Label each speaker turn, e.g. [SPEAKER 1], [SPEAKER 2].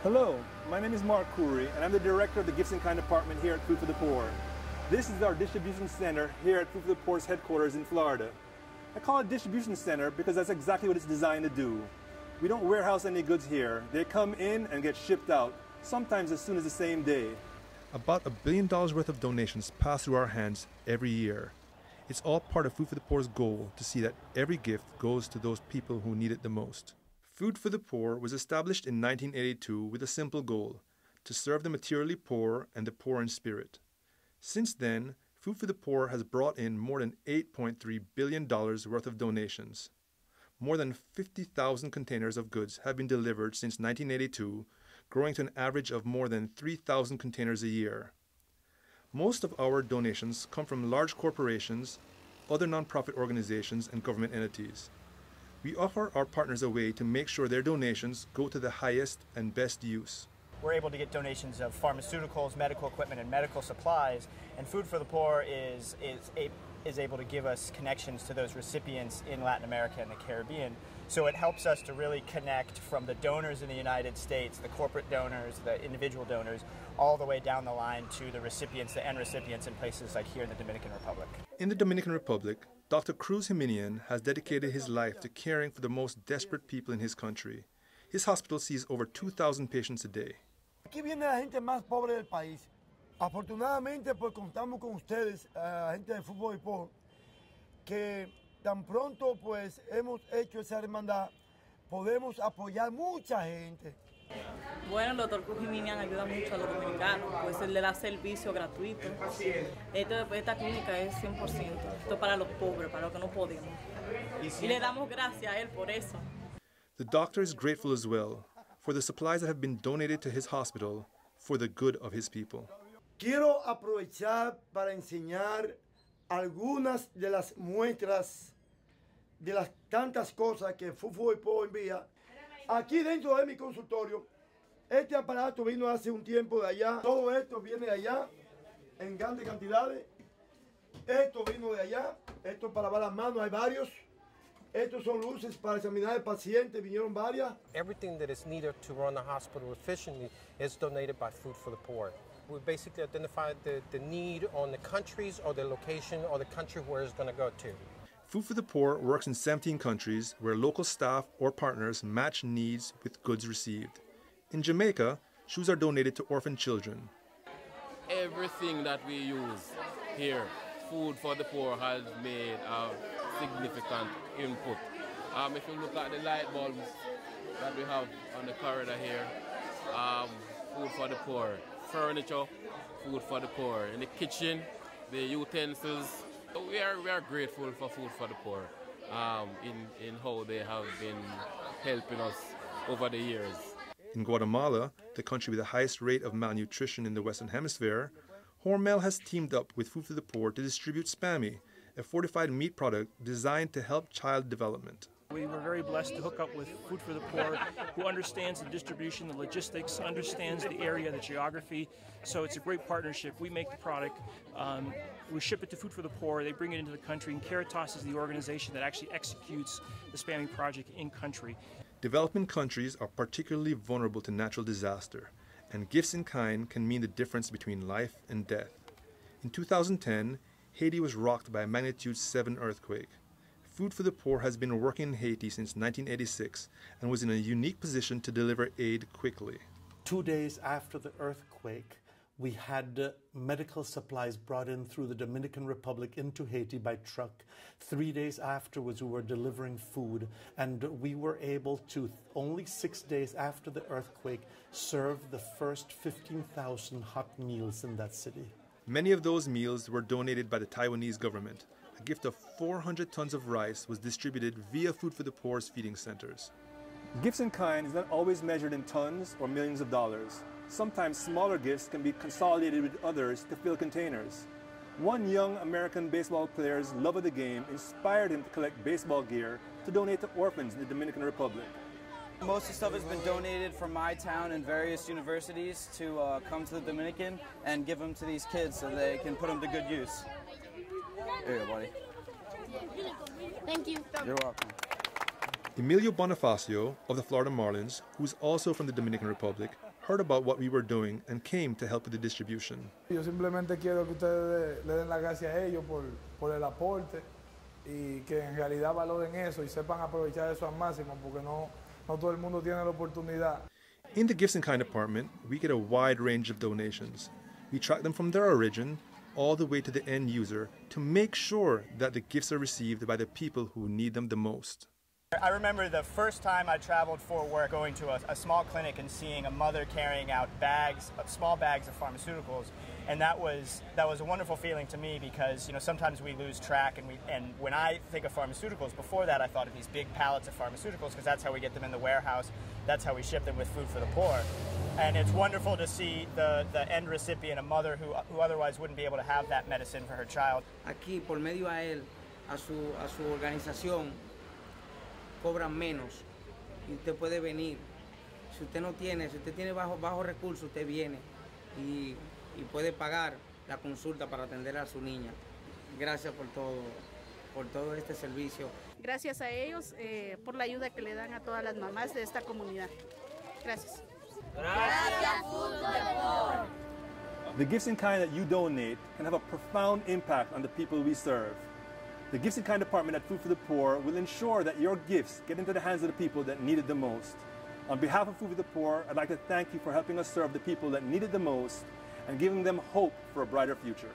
[SPEAKER 1] Hello, my name is Mark Khoury, and I'm the director of the Gifts in Kind department here at Food for the Poor. This is our distribution center here at Food for the Poor's headquarters in Florida. I call it distribution center because that's exactly what it's designed to do. We don't warehouse any goods here. They come in and get shipped out, sometimes as soon as the same day.
[SPEAKER 2] About $1 billion worth of donations pass through our hands every year. It's all part of Food for the Poor's goal to see that every gift goes to those people who need it the most. Food for the Poor was established in 1982 with a simple goal: to serve the materially poor and the poor in spirit. Since then, Food for the Poor has brought in more than $8.3 billion worth of donations. More than 50,000 containers of goods have been delivered since 1982, growing to an average of more than 3,000 containers a year. Most of our donations come from large corporations, other nonprofit organizations, and government entities. We offer our partners a way to make sure their donations go to the highest and best use.
[SPEAKER 3] We're able to get donations of pharmaceuticals, medical equipment, and medical supplies, and Food for the Poor is able to give us connections to those recipients in Latin America and the Caribbean. So it helps us to really connect from the donors in the United States, the corporate donors, the individual donors, all the way down the line to the recipients, the end recipients in places like here in the Dominican Republic.
[SPEAKER 2] In the Dominican Republic, Dr. Cruz Jiminian has dedicated his life to caring for the most desperate people in his country. His hospital sees over 2,000 patients a day.
[SPEAKER 4] Aquí viene la gente más pobre del país. Afortunadamente, pues contamos con ustedes, gente de Fútbol y Por, que tan pronto pues hemos hecho esa hermandad, podemos apoyar mucha gente.
[SPEAKER 5] Bueno, el doctor Cruz Jiminian ayuda mucho a los dominicanos, pues él le da servicio gratuito. Esta clínica es 100%, esto es para los pobres, para los que no podemos. Y le damos gracias a él por eso.
[SPEAKER 2] The doctor is grateful as well for the supplies that have been donated to his hospital for the good of his people.
[SPEAKER 4] Quiero aprovechar para enseñar algunas de las muestras de las tantas cosas que Fútbol y Por envía. Aquí dentro de mi consultorio, este aparato vino hace un tiempo de allá. Todo esto viene de allá en grandes cantidades. Esto vino de allá. Esto para lavar las manos, hay varios. Estos son luces para examinar al paciente, vinieron varias.
[SPEAKER 6] Everything that is needed to run the hospital efficiently is donated by Food for the Poor. We basically identified the need on the countries or the location or the country where it's going to go to.
[SPEAKER 2] Food for the Poor works in 17 countries where local staff or partners match needs with goods received. In Jamaica, shoes are donated to orphan children.
[SPEAKER 7] Everything that we use here, Food for the Poor has made a significant input. If you look at the light bulbs that we have on the corridor here, Food for the Poor. Furniture, Food for the Poor. In the kitchen, the utensils. We are grateful for Food for the Poor in how they have been helping us over the years.
[SPEAKER 2] In Guatemala, the country with the highest rate of malnutrition in the Western Hemisphere, Hormel has teamed up with Food for the Poor to distribute Spammy, a fortified meat product designed to help child development.
[SPEAKER 8] We were very blessed to hook up with Food for the Poor, who understands the distribution, the logistics, understands the area, the geography. So it's a great partnership. We make the product, we ship it to Food for the Poor, they bring it into the country, and Caritas is the organization that actually executes the Spammy project in country.
[SPEAKER 2] Developing countries are particularly vulnerable to natural disaster, and gifts in kind can mean the difference between life and death. In 2010, Haiti was rocked by a magnitude 7 earthquake. Food for the Poor has been working in Haiti since 1986 and was in a unique position to deliver aid quickly.
[SPEAKER 9] 2 days after the earthquake, we had medical supplies brought in through the Dominican Republic into Haiti by truck. 3 days afterwards, we were delivering food, and we were able to, only 6 days after the earthquake, serve the first 15,000 hot meals in that city.
[SPEAKER 2] Many of those meals were donated by the Taiwanese government. A gift of 400 tons of rice was distributed via Food for the Poor's feeding centers.
[SPEAKER 1] Gifts in kind is not always measured in tons or millions of dollars. Sometimes smaller gifts can be consolidated with others to fill containers. One young American baseball player's love of the game inspired him to collect baseball gear to donate to orphans in the Dominican Republic.
[SPEAKER 10] Most of the stuff has been donated from my town and various universities to come to the Dominican and give them to these kids so they can put them to good use. Here you go, buddy.
[SPEAKER 11] Thank you.
[SPEAKER 10] You're welcome.
[SPEAKER 2] Emilio Bonifacio of the Florida Marlins, who's also from the Dominican Republic, heard about what we were doing and came to help with the distribution.
[SPEAKER 11] Yo simplemente quiero que ustedes le den las gracias a ellos por el aporte y que en realidad valoren eso y sepan aprovechar eso al máximo porque no todo el mundo tiene la oportunidad.
[SPEAKER 2] In the Gifts in Kind department, we get a wide range of donations. We track them from their origin all the way to the end user to make sure that the gifts are received by the people who need them the most.
[SPEAKER 3] I remember the first time I traveled for work going to a small clinic and seeing a mother carrying out small bags of pharmaceuticals, and that was a wonderful feeling to me because sometimes we lose track and when I think of pharmaceuticals, before that I thought of these big pallets of pharmaceuticals because that's how we get them in the warehouse, that's how we ship them with Food for the Poor. And it's wonderful to see the end recipient, a mother who otherwise wouldn't be able to have that medicine for her child.
[SPEAKER 12] Aquí, por medio a él, a su organización, cobran menos y usted puede venir. Si usted tiene bajo recursos, usted viene y puede pagar la consulta para atender a su niña. Gracias por todo este servicio.
[SPEAKER 13] Gracias a ellos por la ayuda que le dan a todas las mamás de esta comunidad. Gracias.
[SPEAKER 1] Gracias, Food for the Poor. The gifts in kind that you donate can have a profound impact on the people we serve. The Gifts in Kind department at Food for the Poor will ensure that your gifts get into the hands of the people that need it the most. On behalf of Food for the Poor, I'd like to thank you for helping us serve the people that need it the most and giving them hope for a brighter future.